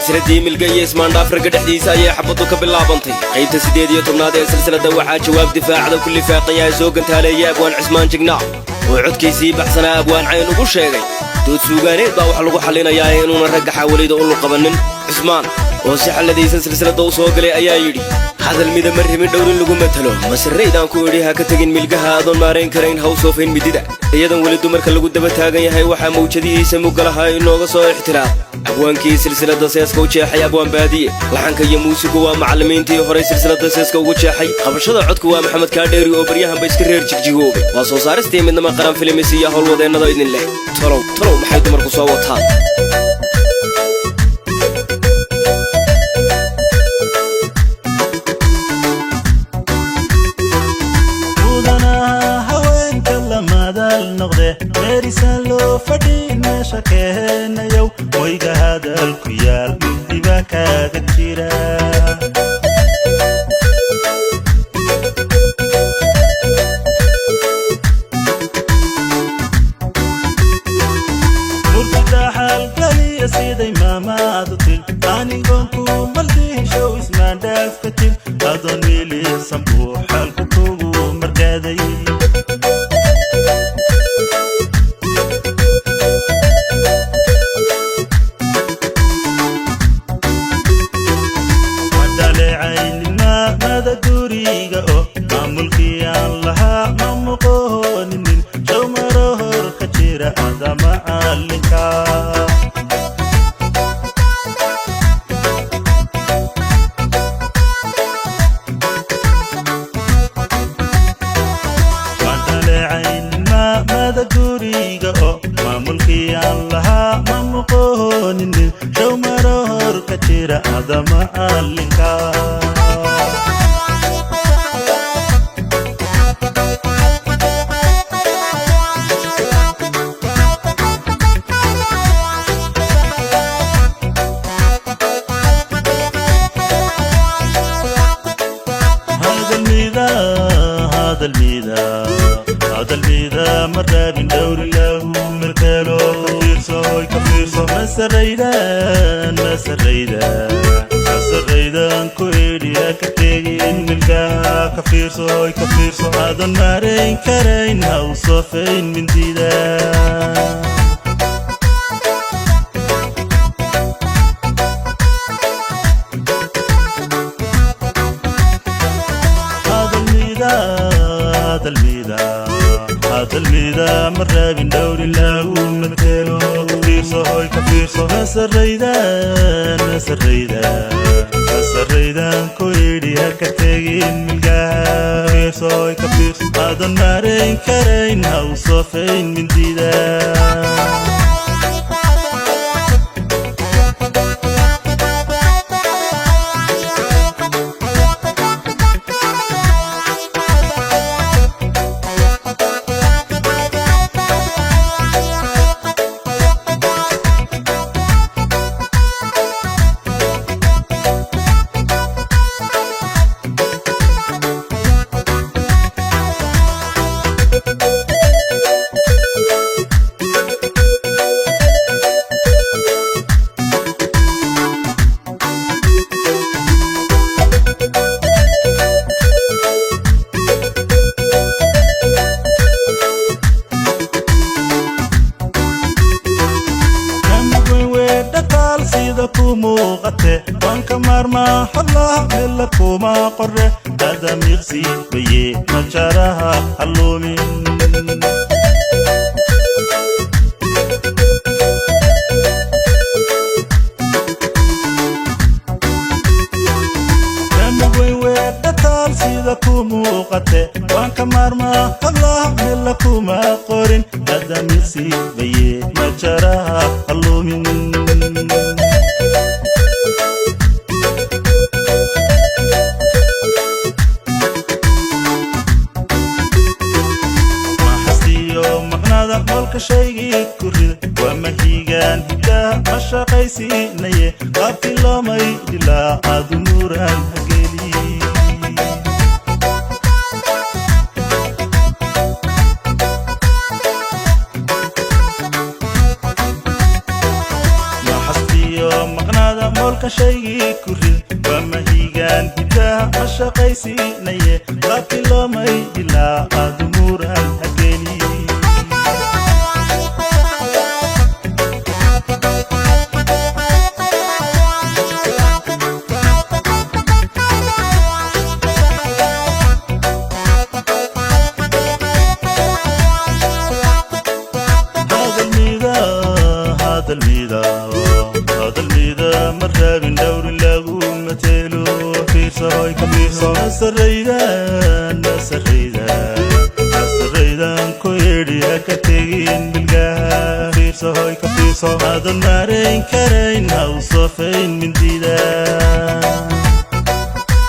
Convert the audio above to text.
silsiladii milgay ismaan dhaafraga dhexdiisa ayay xabadu ka bilaabantay qaybta 18aad ee silsilada waxaa jawaab difaacada kulli faaqaya soo gantaaleeyay abwaan cismaan jignaa oo codkiisii baxsanaa abwaan cayn ugu sheegay dood suugaaneed baa wax lagu xalinayaa inuuna ragga xawalida u qabanin cismaan oo si xaladiisa silsilada u soo galay ayaa yidhi hadal mida marrimin dhowrin lagu matalo masraydaan ku idhi ha ka tagin milgaha adoon maarayn karayn haw soofayn midida iyadan weli dumarka lagu daba taagan yahay waxaa mawjadihiisa mugalahaa inooga soo ixtiraam abwaankii silsilada seeska u jeexay abwaan baadiye laxanka iyo muusigu waa macallimiintii horey silsilada seeska ugu jeexay qabashada codku waa maxamed kaadheeri oo baryahanba iska reer jigjigoobay waa soo saaristii midnama qaran filimis iyo howlwadeennada idin leh talow maxay dumarku soo wataan meerisan loo fadhiin meesha keenayow wayga hadalku yaal mugdiba kaaga jira murtida xaalgaliya siday maamaadu til anigoonku maldihishow ismaan dhaafkatin adoon milisan buu xaalku kugu markaaday adoon maarayn karayn haw soofayn mindida hadalmida marraabin dhowrin lagu matelo kafiirso masaraydan ku idhi ha ka tegin milgaha adoon maarayn karayn haw soofayn mindida maloolka shaygii ku rid waa mahigaan gudaha ma shaqaysiinaye laabti loomay ilaa aad umuuran hageli هذا الميدا مرة من دور اللغو متيلو في صهاي كبيرة نسريدان كويري أكتين بالقاها في صهاي كبيرة هذا النارين كرين هاو صفين من دي